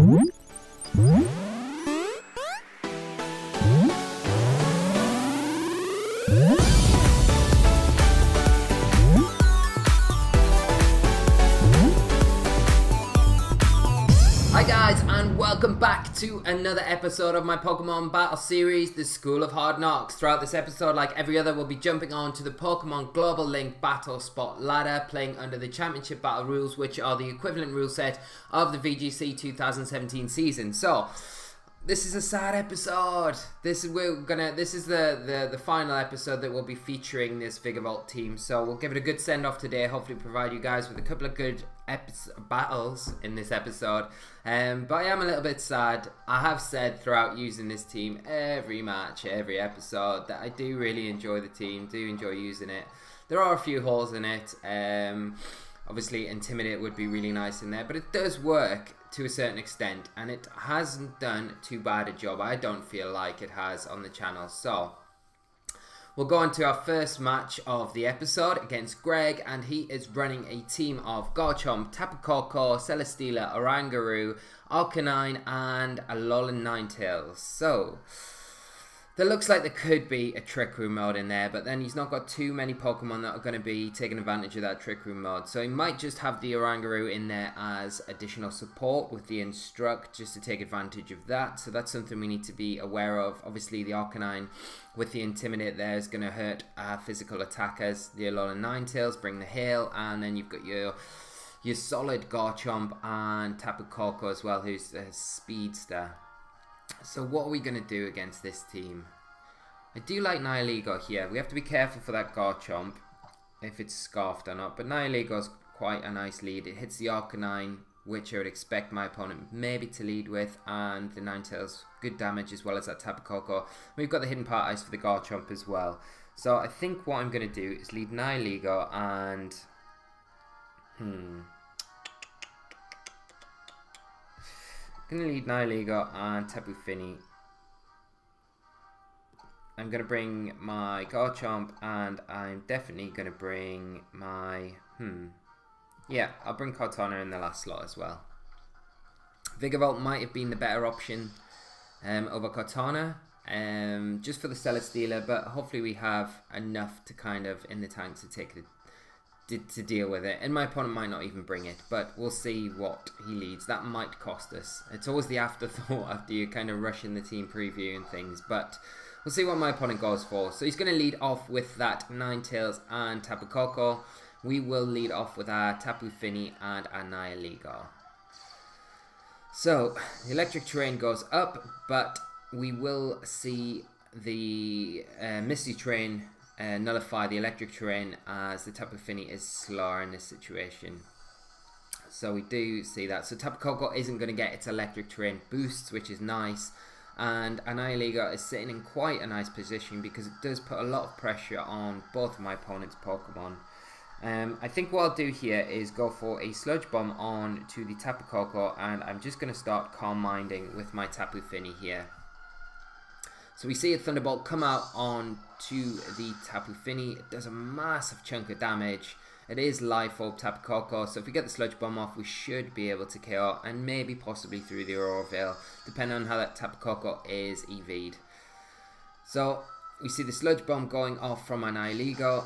Hi guys, and welcome back to another episode of my Pokemon Battle Series, The School of Hard Knocks. Throughout this episode, like every other, we'll be jumping on to the Pokemon Global Link Battle Spot Ladder, playing under the Championship Battle rules, which are the equivalent rule set of the VGC 2017 season. So, this is a sad episode. This is the final episode that will be featuring this Vikavolt team. So we'll give it a good send off today. Hopefully provide you guys with a couple of good battles in this episode. But I am a little bit sad. I have said throughout using this team every match, every episode, that I do really enjoy the team. Do enjoy using it. There are a few holes in it. Obviously, Intimidate would be really nice in there, but it does work to a certain extent, and it hasn't done too bad a job. I don't feel like it has on the channel. So we'll go on to our first match of the episode against Greg, and he is running a team of Garchomp, Tapu Koko, Celesteela, Oranguru, Arcanine, and Alolan Ninetales. So there looks like there could be a Trick Room mode in there, but then he's not got too many Pokemon that are going to be taking advantage of that Trick Room mode. So he might just have the Oranguru in there as additional support with the Instruct, just to take advantage of that. So that's something we need to be aware of. Obviously the Arcanine with the Intimidate there is going to hurt our physical attackers. The Alolan Ninetales bring the Hail, and then you've got your solid Garchomp and Tapu Koko as well, who's a Speedster. So what are we going to do against this team? I do like Nihilego here. We have to be careful for that Garchomp, if it's scarfed or not. But Nihilego's quite a nice lead. It hits the Arcanine, which I would expect my opponent maybe to lead with. And the Ninetales, good damage as well as that Tapu Koko. We've got the Hidden Part Ice for the Garchomp as well. So I think what I'm going to do is lead Nihilego and... I'm going to lead Nihilego and Tapu Fini. I'm going to bring my Garchomp, and I'm definitely going to bring my... Yeah, I'll bring Cortana in the last slot as well. Vikavolt might have been the better option over Cortana, just for the Celesteela, but hopefully we have enough to kind of in the tank to take it. To deal with it, and my opponent might not even bring it, but we'll see what he leads. That might cost us. It's always the afterthought after you kind of rush in the team preview and things, but we'll see what my opponent goes for. So he's going to lead off with that Ninetales and Tapu Koko. We will lead off with our Tapu Fini and our Nihilego. So the electric terrain goes up, but we will see the Misty Terrain nullify the electric terrain, as the Tapu Fini is slower in this situation. So we do see that. So Tapu Koko isn't going to get its electric terrain boosts, which is nice. And Nihilego is sitting in quite a nice position because it does put a lot of pressure on both of my opponent's Pokemon. I think what I'll do here is go for a Sludge Bomb on to the Tapu Koko, and I'm just going to start Calm Minding with my Tapu Fini here. So we see a Thunderbolt come out on to the Tapu Fini. It does a massive chunk of damage. It is Life Orb Tapu Koko, so if we get the Sludge Bomb off, we should be able to KO, and maybe possibly through the Aurora Veil, depending on how that Tapu Koko is EV'd. So we see the Sludge Bomb going off from Nihilego,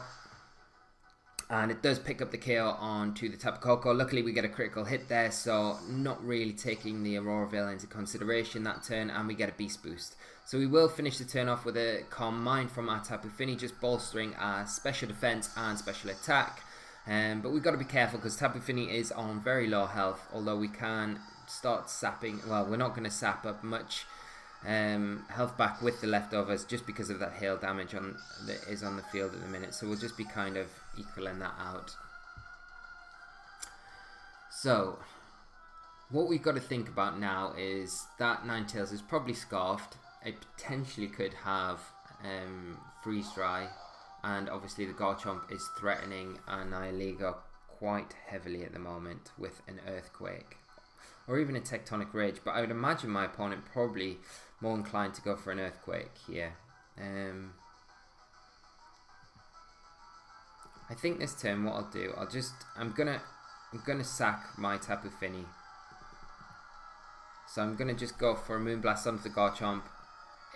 and it does pick up the KO on to the Tapu Koko. Luckily we get a critical hit there, so not really taking the Aurora Veil into consideration that turn, and we get a Beast Boost. So we will finish the turn off with a Calm Mind from our Tapu Fini, just bolstering our special defense and special attack. But we've got to be careful because Tapu Fini is on very low health, although we can start sapping. Well, we're not going to sap up much health back with the leftovers just because of that hail damage that is on the field at the minute. So we'll just be kind of equaling that out. So what we've got to think about now is that Ninetales is probably scarfed. It potentially could have Freeze Dry, and obviously the Garchomp is threatening Nihilego quite heavily at the moment with an Earthquake or even a Tectonic Rage, but I would imagine my opponent probably more inclined to go for an Earthquake here. I think this turn what I'll do, I'm gonna sack my Tapu Fini. So I'm going to just go for a Moonblast onto the Garchomp.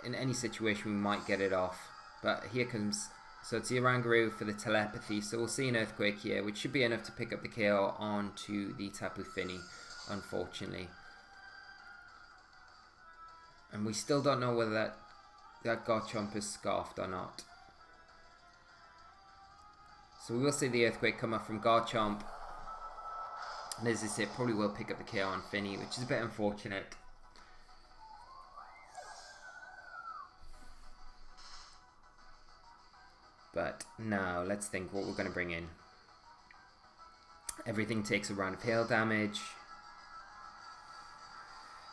In any situation we might get it off. But here comes... So it's the Oranguru for the telepathy. So we'll see an Earthquake here, which should be enough to pick up the KO onto the Tapu Fini, unfortunately. And we still don't know whether that Garchomp is scarfed or not. So we will see the Earthquake come up from Garchomp. And as I say, probably will pick up the KO on Fini, which is a bit unfortunate. But now, let's think what we're going to bring in. Everything takes a round of hail damage.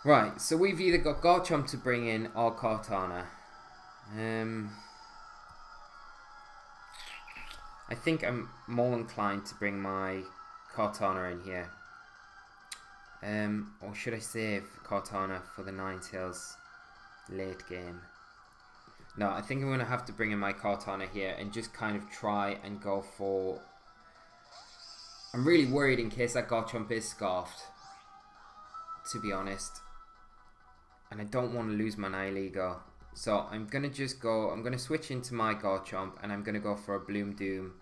Right, so we've either got Garchomp to bring in or Kartana. I think I'm more inclined to bring my Kartana in here. Or should I save Kartana for the Ninetales late game? No, I think I'm going to have to bring in my Kartana here and just kind of try and go for... I'm really worried in case that Garchomp is scarfed, to be honest. And I don't want to lose my Nihilego. So I'm going to just go... I'm going to switch into my Garchomp and I'm going to go for a Bloom Doom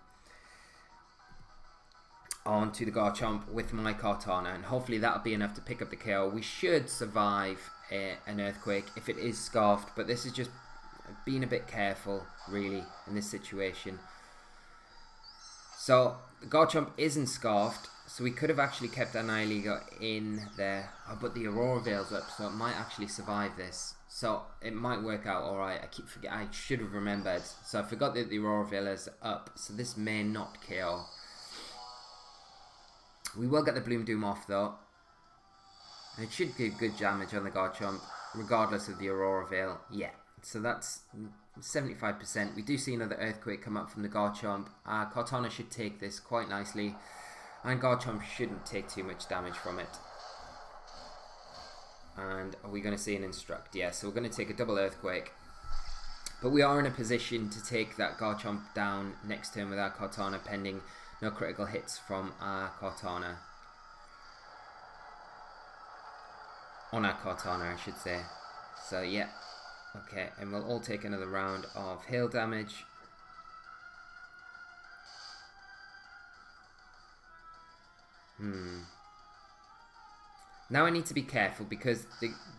onto the Garchomp with my Kartana. And hopefully that'll be enough to pick up the KO. We should survive an Earthquake if it is scarfed, but this is just... being a bit careful, really, in this situation. So, the Garchomp isn't scarfed, so we could have actually kept our Nihilego in there. Oh, but the Aurora Veil's up, so it might actually survive this. So, it might work out alright. I keep forgetting. I should have remembered. So, I forgot that the Aurora Veil is up, so this may not KO. We will get the Bloom Doom off, though. And it should give good damage on the Garchomp, regardless of the Aurora Veil. Yeah. So that's 75%. We do see another Earthquake come up from the Garchomp. Kartana should take this quite nicely. And Garchomp shouldn't take too much damage from it. And are we going to see an Instruct? Yeah, so we're going to take a double Earthquake. But we are in a position to take that Garchomp down next turn with our Kartana, pending no critical hits from our Kartana. On our Kartana, I should say. So, yeah. Okay, and we'll all take another round of hail damage. Now I need to be careful because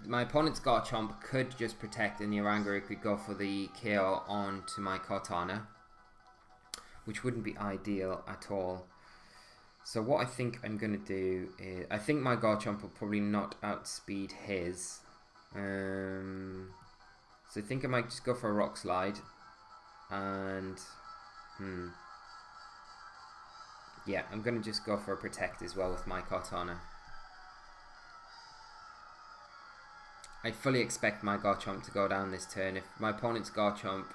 my opponent's Garchomp could just protect and the Oranguru could go for the KO onto my Kartana, which wouldn't be ideal at all. So what I think I'm going to do is... I think my Garchomp will probably not outspeed his. So I think I might just go for a Rock Slide. And... yeah, I'm going to just go for a Protect as well with my Kartana. I fully expect my Garchomp to go down this turn. If my opponent's Garchomp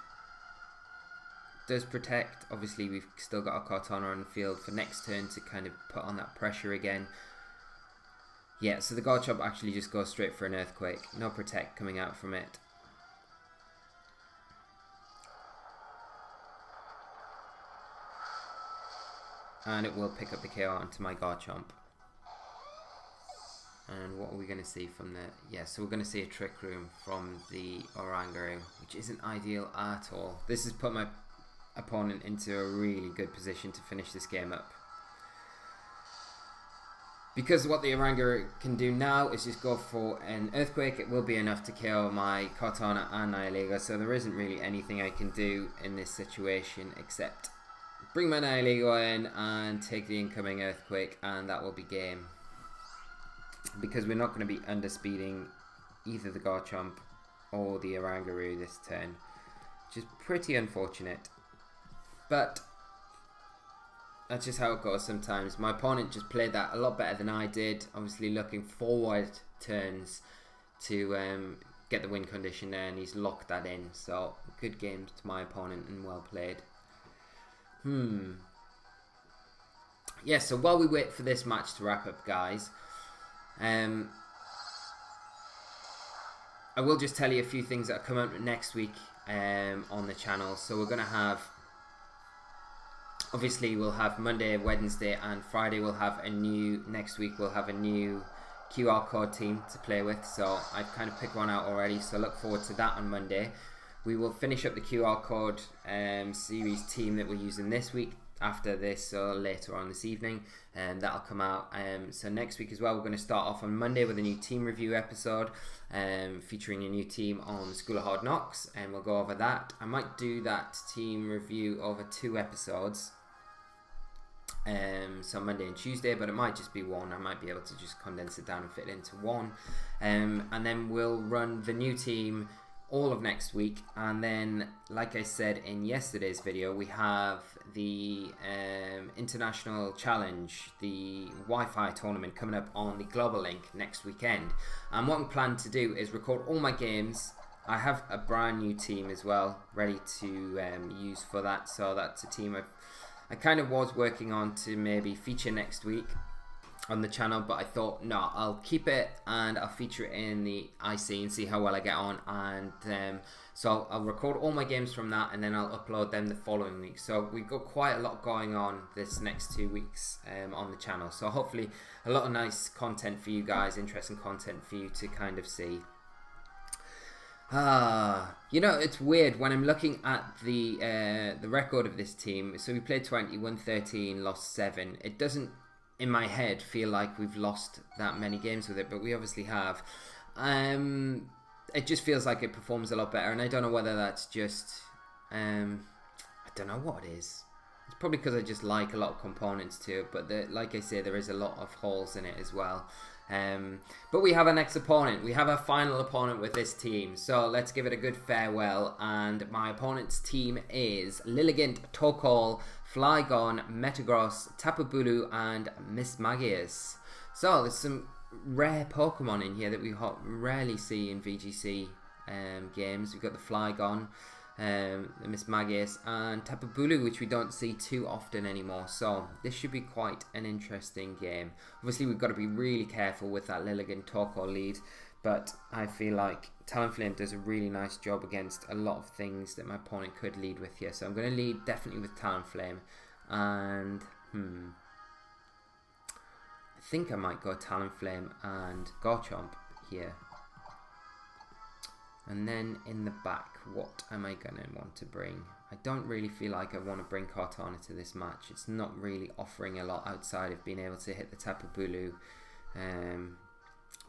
does Protect, obviously we've still got our Kartana on the field for next turn to kind of put on that pressure again. Yeah, so the Garchomp actually just goes straight for an Earthquake. No Protect coming out from it. And it will pick up the KO onto my Garchomp. And what are we going to see from the... yeah, so we're going to see a Trick Room from the Oranguru, which isn't ideal at all. This has put my opponent into a really good position to finish this game up. Because what the Oranguru can do now is just go for an Earthquake. It will be enough to kill my Kartana and Nihilego, so there isn't really anything I can do in this situation except bring my Nihilego in and take the incoming Earthquake, and that will be game. Because we're not going to be underspeeding either the Garchomp or the Oranguru this turn, which is pretty unfortunate. But that's just how it goes sometimes. My opponent just played that a lot better than I did. Obviously looking forward turns to get the win condition there, and he's locked that in. So good game to my opponent and well played. Yeah, so while we wait for this match to wrap up, guys, I will just tell you a few things that are coming up next week on the channel. So we're going to have, obviously we'll have Monday, Wednesday and Friday we'll have a new, next week we'll have a new QR code team to play with, so I've kind of picked one out already, so look forward to that on Monday. We will finish up the QR code series team that we're using this week after this, so later on this evening, and that'll come out. So next week as well, we're going to start off on Monday with a new team review episode featuring a new team on School of Hard Knocks, and we'll go over that. I might do that team review over 2 episodes, so Monday and Tuesday, but it might just be one. I might be able to just condense it down and fit it into one, and then we'll run the new team all of next week. And then, like I said in yesterday's video, we have the international challenge, the Wi-Fi tournament coming up on the Global Link next weekend, and what I'm planning to do is record all my games. I have a brand new team as well ready to use for that, so that's a team I kind of was working on to maybe feature next week on the channel, but I thought, no, I'll keep it and I'll feature it in the IC and see how well I get on. And so I'll record all my games from that, and then I'll upload them the following week. So we've got quite a lot going on this next 2 weeks on the channel, so hopefully a lot of nice content for you guys, interesting content for you to kind of see. You know, it's weird when I'm looking at the record of this team. So we played 20, won 13, lost 7. It doesn't, in my head, feel like we've lost that many games with it, but we obviously have. It just feels like it performs a lot better, and I don't know whether that's just I don't know what it is. It's probably because I just like a lot of components to it, but like I say, there is a lot of holes in it as well. But we have our next opponent. We have our final opponent with this team, so let's give it a good farewell. And my opponent's team is Lilligant, Tokol, Flygon, Metagross, Tapu Bulu, and Mismagius. So there's some rare Pokemon in here that we rarely see in VGC games. We've got the Flygon, the Mismagius, and Tapu Bulu, which we don't see too often anymore. So this should be quite an interesting game. Obviously, we've got to be really careful with that Lilligant Tokol lead, but I feel like Talonflame does a really nice job against a lot of things that my opponent could lead with here. So I'm going to lead definitely with Talonflame, and I think I might go Talonflame and Garchomp here. And then in the back, what am I going to want to bring? I don't really feel like I want to bring Kartana to this match. It's not really offering a lot outside of being able to hit the Tapu Bulu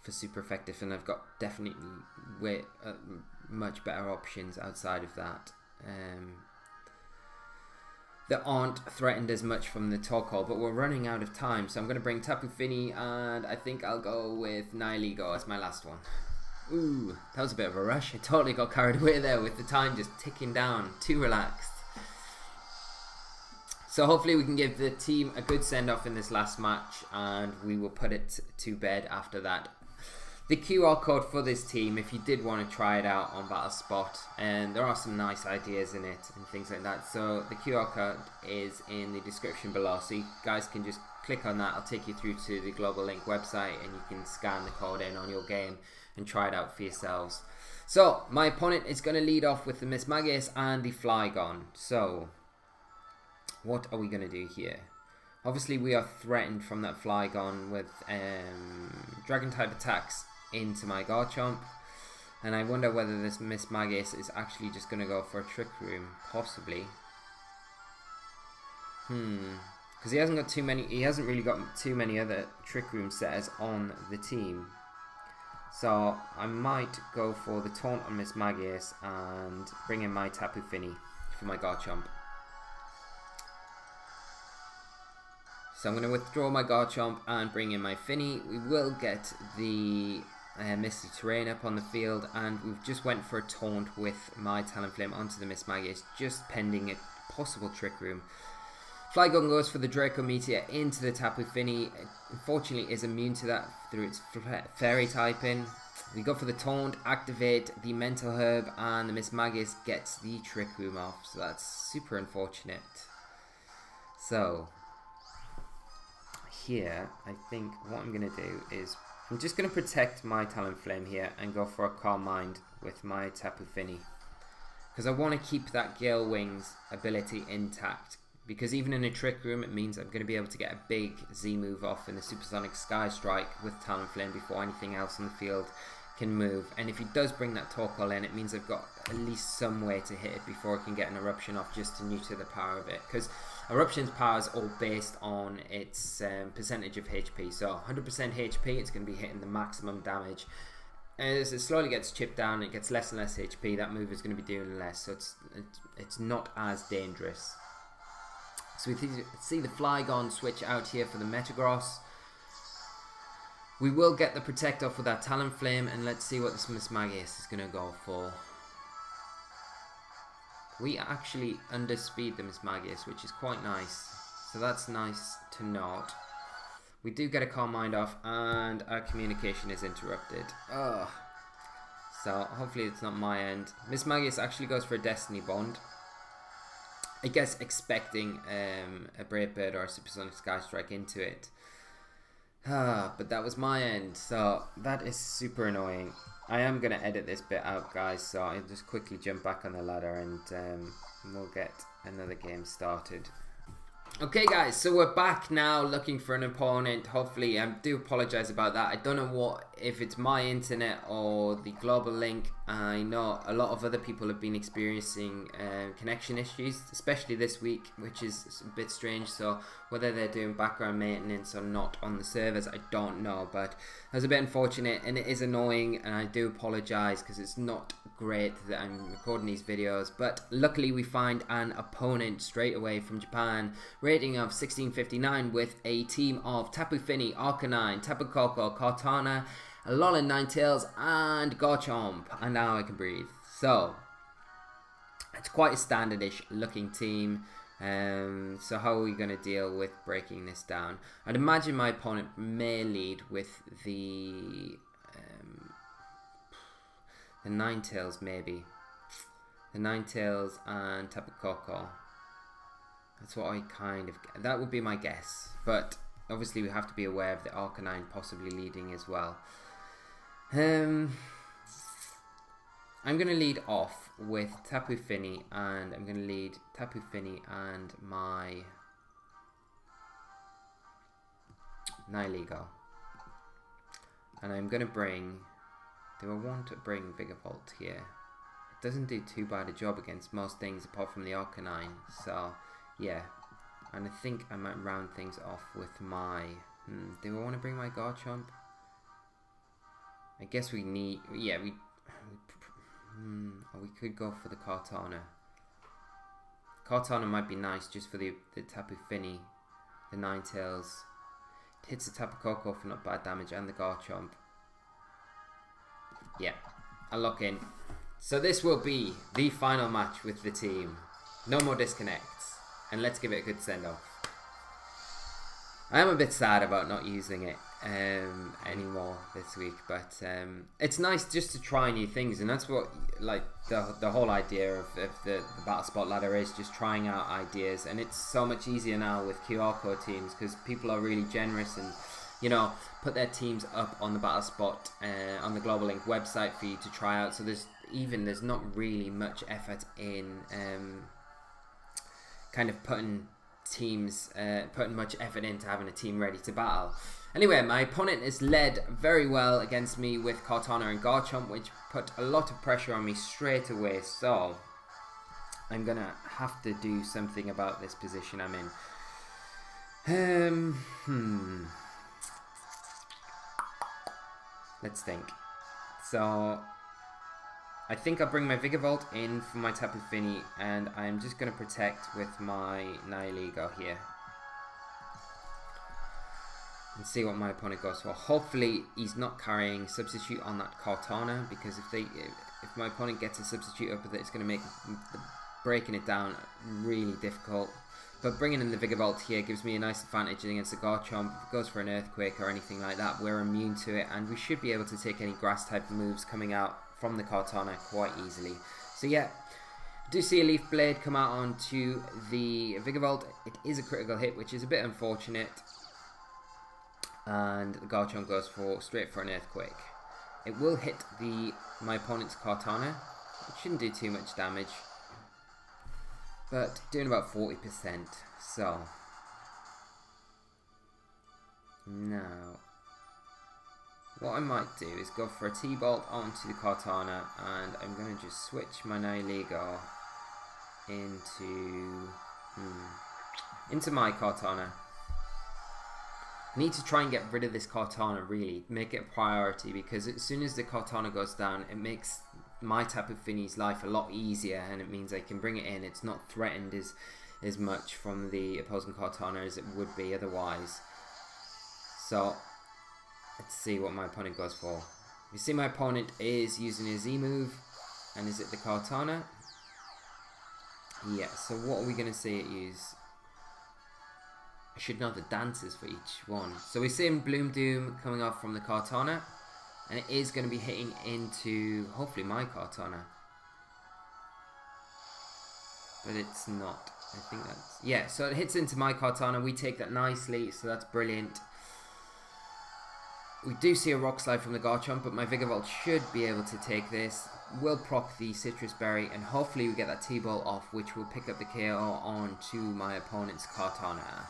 for super effective, and I've got definitely much better options outside of that that aren't threatened as much from the Tokol, but we're running out of time, so I'm going to bring Tapu Fini, and I think I'll go with Nihilego as my last one. Ooh, that was a bit of a rush. I totally got carried away there with the time just ticking down. Too relaxed. So hopefully we can give the team a good send-off in this last match, and we will put it to bed after that. The QR code for this team, if you did want to try it out on BattleSpot, and there are some nice ideas in it and things like that. So the QR code is in the description below, so you guys can just click on that. I'll take you through to the Global Link website, and you can scan the code in on your game and try it out for yourselves. So my opponent is going to lead off with the Mismagius and the Flygon. So what are we going to do here? Obviously we are threatened from that Flygon with Dragon type attacks into my Garchomp, and I wonder whether this Mismagius is actually just going to go for a Trick Room, possibly. Because he hasn't really got too many other Trick Room setters on the team. So I might go for the taunt on Mismagius and bring in my Tapu Fini for my Garchomp. So I'm going to withdraw my Garchomp and bring in my Fini. We will get the Misty Terrain up on the field, and we've just went for a taunt with my Talonflame onto the Mismagius, just pending a possible Trick Room. Flygon goes for the Draco Meteor into the Tapu Fini. It unfortunately is immune to that through its Fairy typing. We go for the taunt, activate the Mental Herb, and the Mismagius gets the Trick Room off. So that's super unfortunate. So here, I think what I'm going to do is I'm just going to protect my Talonflame here and go for a Calm Mind with my Tapu Fini, because I want to keep that Gale Wings ability intact, because even in a Trick Room, it means I'm going to be able to get a big Z move off in the Supersonic Sky Strike with Talonflame before anything else in the field can move. And if he does bring that Torkoal in, it means I've got at least some way to hit it before it can get an Eruption off, just to neuter the power of it, because Eruption's power is all based on its percentage of HP. So 100% HP, it's going to be hitting the maximum damage. As it slowly gets chipped down, it gets less and less HP, that move is going to be doing less, so it's not as dangerous. So we see the Flygon switch out here for the Metagross. We will get the Protect off with our Talonflame, and let's see what this Mismagius is going to go for. We actually underspeed the Mismagius, which is quite nice, so that's nice to note. We do get a Calm Mind off, and our communication is interrupted. Ugh. So hopefully it's not my end. Mismagius actually goes for a Destiny Bond. I guess expecting a Brave Bird or a Supersonic Sky Strike into it. But that was my end, so that is super annoying. I am going to edit this bit out, guys, so I'll just quickly jump back on the ladder and we'll get another game started. Okay guys, so we're back now looking for an opponent. Hopefully, I do apologise about that. I don't know if it's my internet or the global link. I know a lot of other people have been experiencing connection issues, especially this week, which is a bit strange. So whether they're doing background maintenance or not on the servers, I don't know. But it was a bit unfortunate and it is annoying, and I do apologise because it's not great that I'm recording these videos. But luckily we find an opponent straight away from Japan, rating of 1659, with a team of Tapu Fini, Arcanine, Tapu Koko, Kartana, Alolan Ninetales, and Garchomp. And now I can breathe. So it's quite a standardish looking team. So how are we going to deal with breaking this down? I'd imagine my opponent may lead with the Ninetales, maybe. The Ninetales and Tapu Koko. That's what I that would be my guess. But obviously we have to be aware of the Arcanine possibly leading as well. I'm going to lead off with Tapu Fini, and I'm going to lead Tapu Fini and my Nihilego. And I'm going to bring... Do I want to bring Vikavolt here? It doesn't do too bad a job against most things apart from the Arcanine. So, yeah. And I think I might round things off with my... do I want to bring my Garchomp? I guess we need... Yeah, we could go for the Kartana. Kartana might be nice just for the Tapu Fini, the Ninetales. It hits the Tapu Koko for not bad damage, and the Garchomp. Yeah, I'll lock in. So this will be the final match with the team. No more disconnects. And let's give it a good send-off. I am a bit sad about not using it anymore this week, but it's nice just to try new things, and that's what the whole idea of the Battle Spot ladder is, just trying out ideas. And it's so much easier now with QR code teams because people are really generous and, you know, put their teams up on the Battle Spot on the Global Link website for you to try out. So there's not really much effort in kind of putting much effort into having a team ready to battle. Anyway, my opponent is led very well against me with Kartana and Garchomp, which put a lot of pressure on me straight away. So I'm gonna have to do something about this position I'm in. Let's think. So I think I'll bring my Vikavolt in for my Tapu Fini, and I'm just going to protect with my Nihilego here. And see what my opponent goes for. Hopefully he's not carrying substitute on that Kartana, because if my opponent gets a substitute up with it, it's going to make breaking it down really difficult. But bringing in the Vikavolt here gives me a nice advantage against the Garchomp. If it goes for an Earthquake or anything like that, we're immune to it, and we should be able to take any grass type moves coming out from the Kartana quite easily. So yeah, I do see a Leaf Blade come out onto the Vikavolt. It is a critical hit, which is a bit unfortunate. And the Garchomp goes straight for an Earthquake. It will hit my opponent's Kartana. It shouldn't do too much damage. but doing about 40%. So now what I might do is go for a T-bolt onto the Cortana, and I'm going to just switch my Nihilego into my Cortana. I need to try and get rid of this Cortana, really, make it a priority, because as soon as the Cortana goes down, it makes my Tapu Fini's life a lot easier, and it means I can bring it in. It's not threatened as much from the opposing Cortana as it would be otherwise. So let's see what my opponent goes for. You see my opponent is using his E-move, and is it the Cortana? Yeah, so what are we going to see it use? I should know the dances for each one. So we're seeing Bloom Doom coming off from the Cortana, and it is going to be hitting into, hopefully, my Cortana. But it's not. I think that's... Yeah, so it hits into my Cortana. We take that nicely, so that's brilliant. We do see a Rock Slide from the Garchomp, but my Vikavolt should be able to take this. We'll proc the Citrus Berry, and hopefully we get that T-Ball off, which will pick up the KO onto my opponent's Cortana.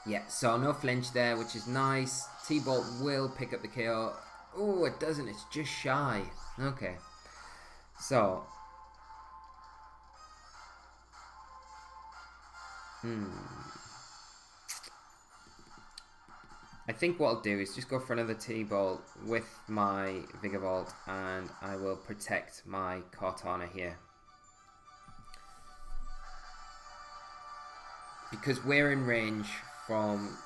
Yeah, so no flinch there, which is nice. T-Bolt will pick up the KO. Oh, it doesn't. It's just shy. Okay. So. I think what I'll do is just go for another T-Bolt with my Vikavolt, and I will protect my Cortana here. Because we're in range from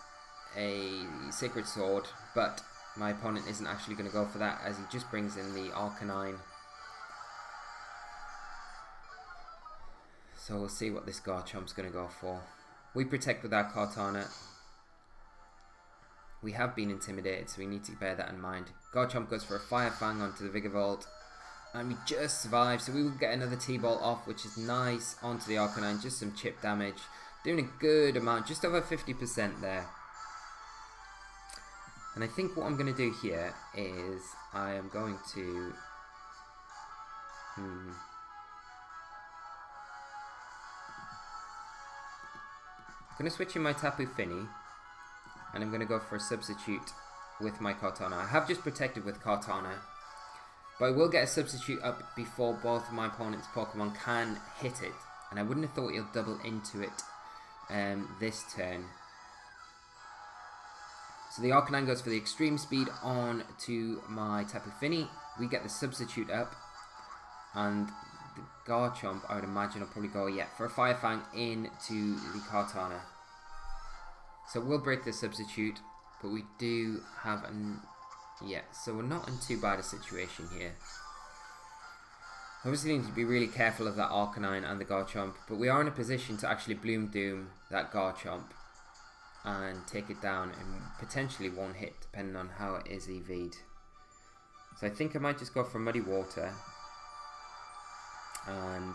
a Sacred Sword, but my opponent isn't actually going to go for that, as he just brings in the Arcanine. So we'll see what this Garchomp's going to go for. We protect with our Cortana. We have been intimidated, so we need to bear that in mind. Garchomp goes for a Fire Fang onto the Vikavolt, and we just survive, so we will get another T-Bolt off, which is nice, onto the Arcanine, just some chip damage. Doing a good amount, just over 50% there. And I think what I'm going to do here is I am going to... I'm going to switch in my Tapu Fini, and I'm going to go for a substitute with my Cortana. I have just protected with Cortana, but I will get a substitute up before both of my opponent's Pokemon can hit it. And I wouldn't have thought he'll double into it this turn. So the Arcanine goes for the extreme speed on to my Tapu Fini. We get the substitute up, and the Garchomp, I would imagine, will probably go, yeah, for a Fire Fang into the Cortana. So we'll break the substitute, but we do have an... Yeah, so we're not in too bad a situation here. Obviously need to be really careful of that Arcanine and the Garchomp, but we are in a position to actually Bloom Doom that Garchomp and take it down in potentially one hit, depending on how it is EV'd. So I think I might just go for Muddy Water, and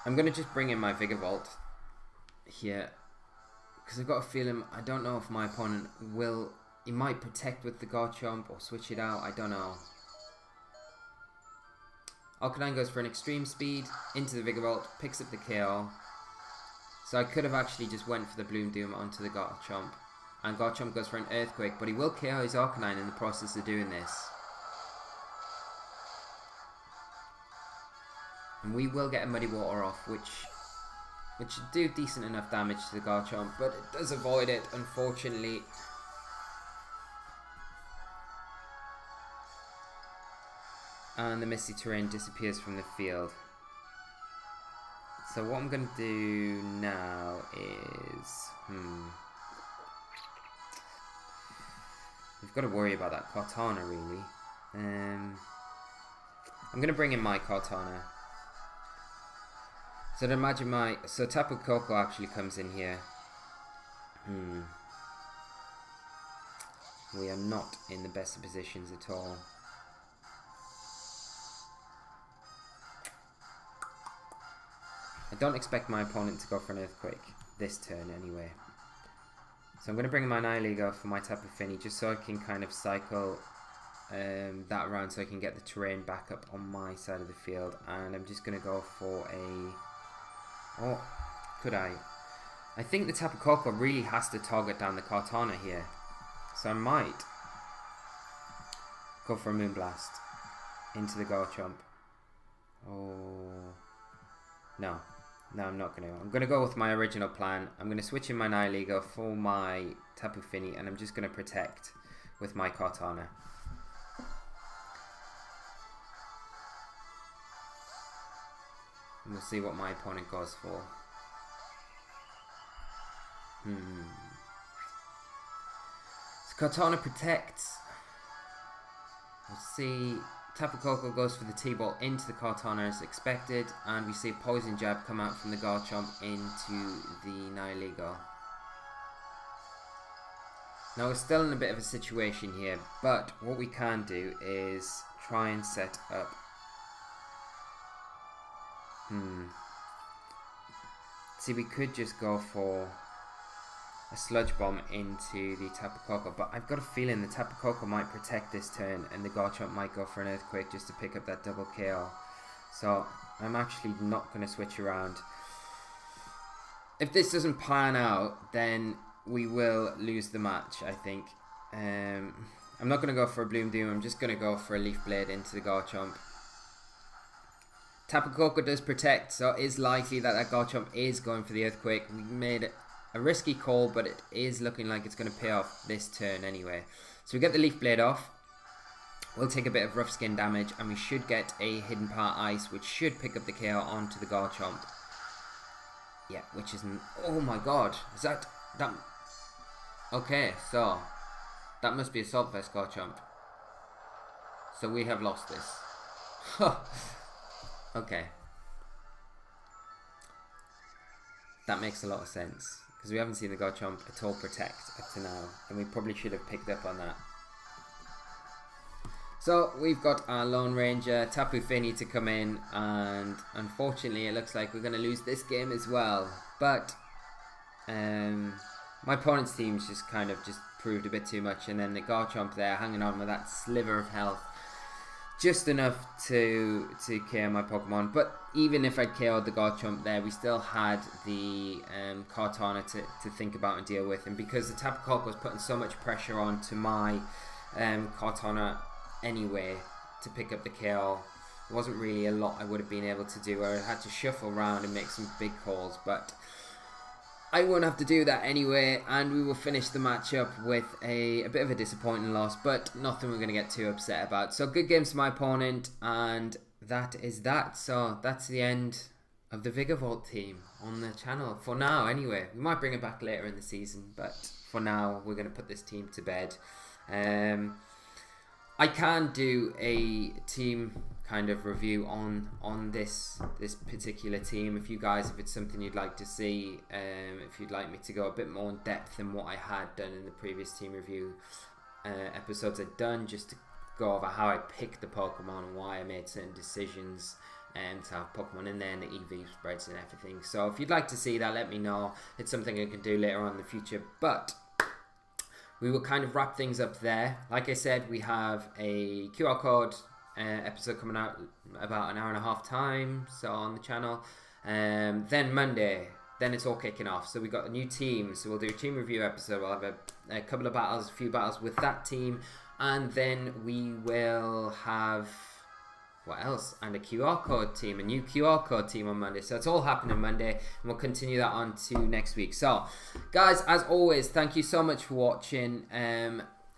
I'm going to just bring in my Vikavolt here, because I've got a feeling, I don't know if my opponent will, he might protect with the Garchomp or switch it out, I don't know. Arcanine goes for an extreme speed into the Vikavolt, picks up the KO. So I could have actually just went for the Bloom Doom onto the Garchomp. And Garchomp goes for an Earthquake, but he will KO his Arcanine in the process of doing this. And we will get a Muddy Water off, which should do decent enough damage to the Garchomp, but it does avoid it, unfortunately. And the Misty Terrain disappears from the field. So what I'm going to do now is... We've got to worry about that Cortana, really. I'm going to bring in my Cortana. So I'd imagine my... So Tapu Koko actually comes in here. We are not in the best of positions at all. I don't expect my opponent to go for an Earthquake this turn anyway. So I'm going to bring in my Nihilego for my Tapu Fini just so I can kind of cycle that around so I can get the terrain back up on my side of the field. And I'm just going to go for a... Oh, could I? I think the Tapu Koko really has to target down the Kartana here. So I might go for a Moonblast into the Garchomp. Oh, no. No, I'm not going to. I'm going to go with my original plan. I'm going to switch in my Nihilego for my Tapu Fini, and I'm just going to protect with my Kartana. And we'll see what my opponent goes for. So Kartana protects. We'll see. Tapu Koko goes for the T-Ball into the Kartana as expected, and we see Poison Jab come out from the Garchomp into the Nihilego. Now we're still in a bit of a situation here, but what we can do is try and set up... See, we could just go for a Sludge Bomb into the Tapu Koko, but I've got a feeling the Tapu Koko might protect this turn and the Garchomp might go for an Earthquake just to pick up that double KO. So I'm actually not going to switch around. If this doesn't pan out, then we will lose the match, I think. I'm not going to go for a Bloom Doom, I'm just going to go for a Leaf Blade into the Garchomp. Tapu Koko does protect, so it is likely that that Garchomp is going for the Earthquake. We made it a risky call, but it is looking like it's going to pay off this turn anyway. So we get the Leaf Blade off. We'll take a bit of rough skin damage, and we should get a Hidden Power Ice, which should pick up the KO onto the Garchomp. Yeah, which isn't... Oh my god. Is that... Okay, so... That must be a Assault Vest Garchomp. So we have lost this. Okay. That makes a lot of sense. Because we haven't seen the Garchomp at all protect up to now. And we probably should have picked up on that. So we've got our Lone Ranger, Tapu Fini to come in. And unfortunately it looks like we're going to lose this game as well. But my opponent's team's just kind of proved a bit too much. And then the Garchomp there hanging on with that sliver of health. Just enough to KO my Pokemon, but even if I KO'd the Garchomp there, we still had the Kartana to think about and deal with, and because the Tapu Koko was putting so much pressure on to my Kartana anyway to pick up the KO, there wasn't really a lot I would have been able to do. I had to shuffle around and make some big calls, but I won't have to do that anyway, and we will finish the matchup with a bit of a disappointing loss, but nothing we're going to get too upset about. So good games to my opponent, and that is that. So that's the end of the Vikavolt team on the channel, for now anyway. We might bring it back later in the season, but for now we're going to put this team to bed. I can do a team kind of review on this particular team if it's something you'd like to see, if you'd like me to go a bit more in depth than what I had done in the previous team review episodes I'd done, just to go over how I picked the Pokemon and why I made certain decisions to have Pokemon in there and the EV spreads and everything. So if you'd like to see that, let me know. It's something I can do later on in the future, but we will kind of wrap things up there. Like I said, we have a QR code episode coming out about an hour and a half time, so on the channel. Then Monday, then it's all kicking off. So we got a new team, so we'll do a team review episode. We'll have a couple of battles, a few battles with that team, and then we will have what else? And a QR code team, a new QR code team on Monday. So it's all happening Monday, and we'll continue that on to next week. So guys, as always, thank you so much for watching.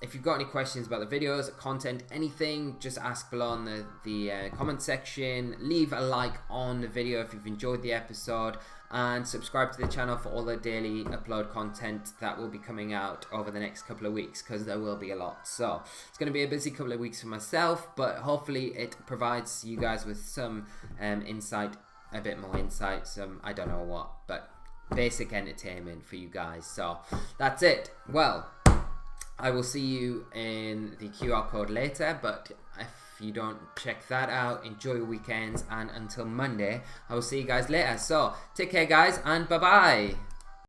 If you've got any questions about the videos, content, anything, just ask below in the comment section. Leave a like on the video if you've enjoyed the episode, and subscribe to the channel for all the daily upload content that will be coming out over the next couple of weeks, because there will be a lot. So it's going to be a busy couple of weeks for myself, but hopefully it provides you guys with some insight, a bit more insight, some, I don't know what, but basic entertainment for you guys. So that's it. Well, I will see you in the QR code later, but if you don't check that out, enjoy your weekends, and until Monday, I will see you guys later. So take care guys, and bye bye.